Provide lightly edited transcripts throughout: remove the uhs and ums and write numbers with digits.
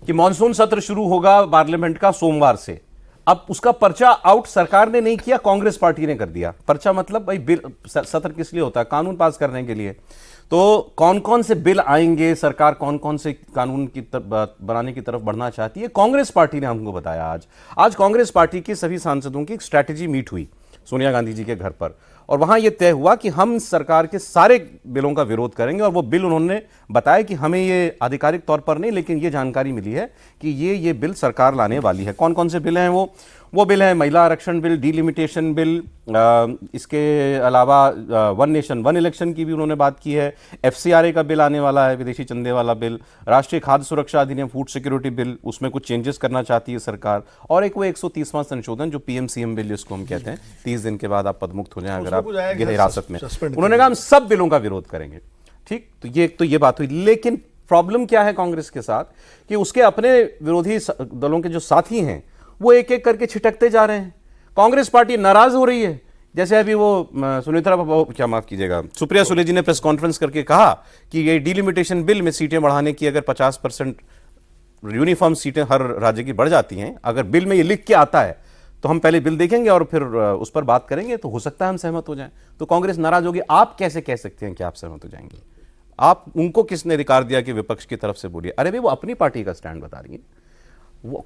कि मॉनसून सत्र शुरू होगा पार्लियामेंट का सोमवार से। अब उसका पर्चा आउट सरकार ने नहीं किया, कांग्रेस पार्टी ने कर दिया। पर्चा मतलब भाई बिल, सत्र किस लिए होता है? कानून पास करने के लिए। तो कौन कौन से बिल आएंगे, सरकार कौन कौन से कानून की बनाने की तरफ बढ़ना चाहती है, कांग्रेस पार्टी ने हमको बताया। आज कांग्रेस पार्टी के सभी सांसदों की एक स्ट्रैटेजी मीट हुई सोनिया गांधी जी के घर पर, और वहां यह तय हुआ कि हम सरकार के सारे बिलों का विरोध करेंगे। और वो बिल उन्होंने बताया कि हमें ये आधिकारिक तौर पर नहीं, लेकिन ये जानकारी मिली है कि ये बिल सरकार लाने वाली है। कौन कौन से बिल हैं वो बिल है महिला आरक्षण बिल, डीलिमिटेशन बिल, इसके अलावा वन नेशन वन इलेक्शन की भी उन्होंने बात की है, एफसीआरए का बिल आने वाला है, विदेशी चंदे वाला बिल, राष्ट्रीय खाद्य सुरक्षा अधिनियम फूड सिक्योरिटी बिल, उसमें कुछ चेंजेस करना चाहती है सरकार, और एक वो 130वां संशोधन जो पीएमसीएम बिल जिसको हम कहते हैं, 30 दिन के बाद आप पदमुक्त हो जाएं अगर आप गृह हिरासत में। उन्होंने कहा हम सब बिलों का विरोध करेंगे। ठीक, तो ये बात हुई। लेकिन प्रॉब्लम क्या है कांग्रेस के साथ कि उसके अपने विरोधी दलों के जो साथी हैं वो एक एक करके छिटकते जा रहे हैं। कांग्रेस पार्टी नाराज हो रही है। जैसे अभी वो सुप्रिया सुले जी ने प्रेस कॉन्फ्रेंस करके कहा कि ये डिलिमिटेशन बिल में सीटें बढ़ाने की अगर 50% यूनिफॉर्म सीटें हर राज्य की बढ़ जाती हैं, अगर बिल में ये लिख के आता है तो हम पहले बिल देखेंगे और फिर उस पर बात करेंगे, तो हो सकता है हम सहमत हो जाएं। तो कांग्रेस नाराज होगी। आप कैसे कह सकते हैं कि आप सहमत हो जाएंगे? आप उनको किसने अधिकार दिया कि विपक्ष की तरफ से बोलिए? अरे भाई वो अपनी पार्टी का स्टैंड बता रही है।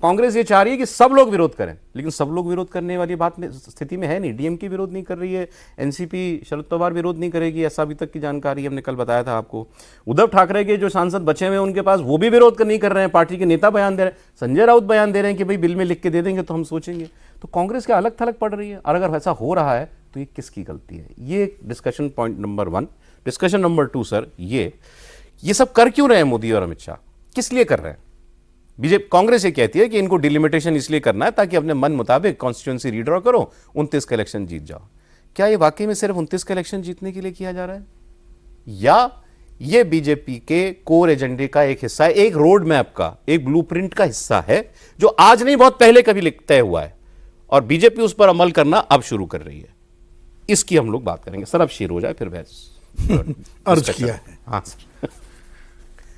कांग्रेस ये चाह रही है कि सब लोग विरोध करें, लेकिन सब लोग विरोध करने वाली बात में स्थिति में है नहीं। डीएमके विरोध नहीं कर रही है, एनसीपी शरद पवार विरोध नहीं करेगी, ऐसा अभी तक की जानकारी हमने कल बताया था आपको। उद्धव ठाकरे के जो सांसद बचे हुए हैं उनके पास, वो भी विरोध नहीं कर रहे हैं। पार्टी के नेता बयान दे रहे हैं, संजय राउत बयान दे रहे हैं कि भाई बिल में लिख के दे देंगे तो हम सोचेंगे। तो कांग्रेस के अलग थलग पड़ रही है, और अगर ऐसा हो रहा है तो ये किसकी गलती है? ये discussion point number 1। Discussion number 2 sir, ये सब कर क्यों रहे हैं मोदी और अमित शाह? किस लिए कर रहे हैं? बीजेपी कांग्रेस ये कहती है कि इनको डिलिमिटेशन इसलिए करना है ताकि अपने मन मुताबिक कॉन्स्टिट्यूंसी रीड्रॉ करो, 29 का इलेक्शन जीत जाओ। क्या ये वाकई में सिर्फ 29 का इलेक्शन जीतने के लिए किया जा रहा है, या ये बीजेपी के कोर एजेंडे का एक हिस्सा है, एक रोड मैप का, एक ब्लूप्रिंट का हिस्सा है जो आज नहीं बहुत पहले कभी तय हुआ है और बीजेपी उस पर अमल करना अब शुरू कर रही है? इसकी हम लोग बात करेंगे सर। अब शेर हो जाए फिर बहस अर्ज किया है। हाँ सर,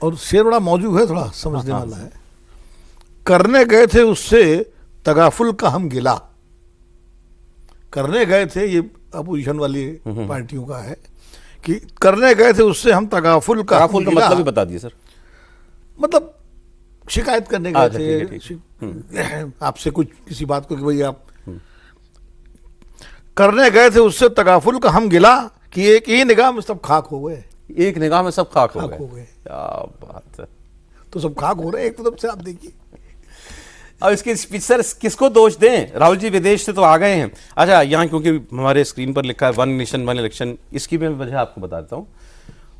और शेर बड़ा मौजूद है, थोड़ा समझने वाला है। करने गए थे उससे तगाफुल का हम गिला। करने गए थे, ये अपोजिशन वाली पार्टियों का है कि करने गए थे उससे हम तगाफुल का मतलब भी बता दिए सर। मतलब शिकायत करने गए थे आपसे कुछ किसी बात को कि भाई आप करने गए थे उससे तगाफुल का हम गिला कि एक ही निगाह में सब खाक हो गए। एक निगाह में सब खाक हो गए। क्या बात है। तो सब खाक हो रहे हैं एक तरफ से, आप देखिए। अब इसके सर किसको दोष दें? राहुल जी विदेश से तो आ गए हैं। अच्छा, यहाँ क्योंकि हमारे स्क्रीन पर लिखा है वन नेशन वन इलेक्शन, इसकी भी मैं वजह आपको बता देता हूँ।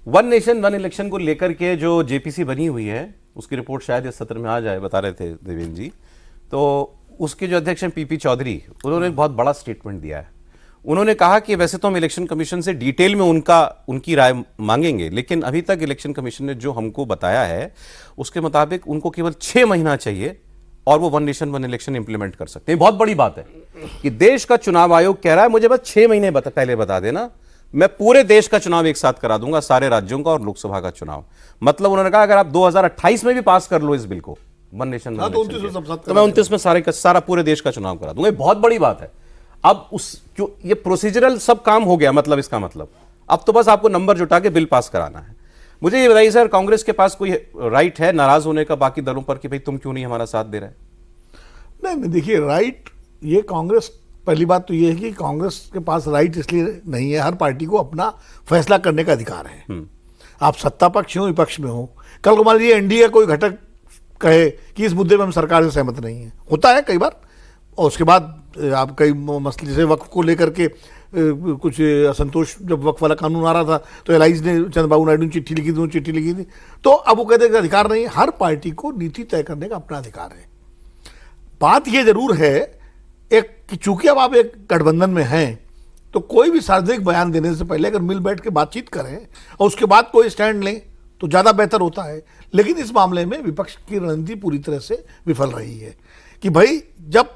वन नेशन वन इलेक्शन को लेकर के जो जेपीसी बनी हुई है, उसकी रिपोर्ट शायद इस सत्र में आ जाए, बता रहे थे देवेंद्र जी। तो उसके जो अध्यक्ष हैं पीपी चौधरी, उन्होंने एक बहुत बड़ा स्टेटमेंट दिया है। उन्होंने कहा कि वैसे तो हम इलेक्शन कमीशन से डिटेल में उनकी राय मांगेंगे, लेकिन अभी तक इलेक्शन कमीशन ने जो हमको बताया है उसके मुताबिक उनको केवल 6 महीना चाहिए और वो one nation one election implement कर सकते हैं। बहुत बड़ी बात है कि देश का चुनाव आयोग कह रहा है मुझे बस 6 महीने पहले बता देना, मैं पूरे देश का चुनाव एक साथ करा दूंगा, सारे राज्यों का और लोकसभा का चुनाव। मतलब उन्होंने कहा अगर आप 2028 में भी पास कर लो इस बिल को, वन नेशन वन इलेक्शन, तो मैं 29 में सारा पूरे देश का चुनाव करा दूंगा। बहुत बड़ी बात है। अब ये प्रोसीजरल सब काम हो गया, मतलब इसका मतलब अब तो बस आपको नंबर जुटा के बिल पास कराना है। मुझे ये बताइए सर, कांग्रेस के पास कोई राइट है नाराज होने का बाकी दलों पर कि भाई तुम क्यों नहीं हमारा साथ दे रहे? नहीं, देखिए राइट, ये कांग्रेस, पहली बात तो ये है कि कांग्रेस के पास राइट इसलिए नहीं है, हर पार्टी को अपना फैसला करने का अधिकार है। आप सत्ता पक्ष हो विपक्ष में हो, कल को मान लीजिए एनडीए कोई घटक कहे कि इस मुद्दे में हम सरकार से सहमत नहीं है, होता है कई बार, और उसके बाद आप कई मसले से वक्फ को लेकर के कुछ असंतोष, जब वक्फ वाला कानून आ रहा था तो एलाइज ने चंद्रबाबू नायडू ने चिट्ठी लिखी थी, तो अब वो कहते हैं अधिकार नहीं है। हर पार्टी को नीति तय करने का अपना अधिकार है। बात ये जरूर है एक कि चूंकि अब आप एक गठबंधन में हैं, तो कोई भी सार्वजनिक बयान देने से पहले अगर मिल बैठ के बातचीत करें और उसके बाद कोई स्टैंड लें तो ज़्यादा बेहतर होता है। लेकिन इस मामले में विपक्ष की रणनीति पूरी तरह से विफल रही है कि भाई जब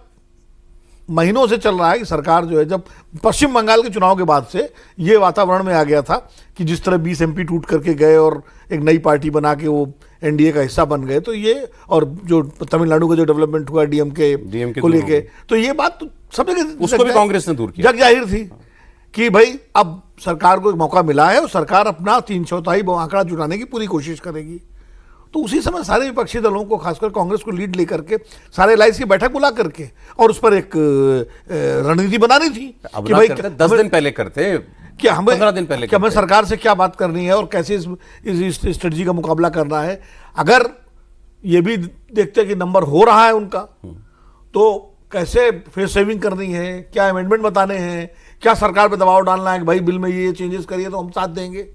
महीनों से चल रहा है कि सरकार जो है, जब पश्चिम बंगाल के चुनाव के बाद से ये वातावरण में आ गया था कि जिस तरह 20 MP टूट करके गए और एक नई पार्टी बना के वो एनडीए का हिस्सा बन गए, तो ये, और जो तमिलनाडु का जो डेवलपमेंट हुआ डीएमके को लेके, तो ये बात तो सब जगह, उसको भी कांग्रेस ने दूर किया, जग जाहिर थी कि भाई अब सरकार को एक मौका मिला है और सरकार अपना 3/4 आंकड़ा जुटाने की पूरी कोशिश करेगी। तो उसी समय सारे विपक्षी दलों को, खासकर कांग्रेस को लीड लेकर के सारे एलायंस की बैठक बुला करके और उस पर एक रणनीति बनानी थी अब कि भाई 10 दिन पहले करते, क्या हमें 15 दिन पहले कि हमें सरकार से क्या बात करनी है और कैसे इस स्ट्रेटजी का मुकाबला करना है। अगर ये भी देखते कि नंबर हो रहा है उनका, तो कैसे फेस सेविंग करनी है, क्या अमेंडमेंट बताने हैं, क्या सरकार पे दबाव डालना है कि भाई बिल में ये चेंजेस करिए तो हम साथ देंगे।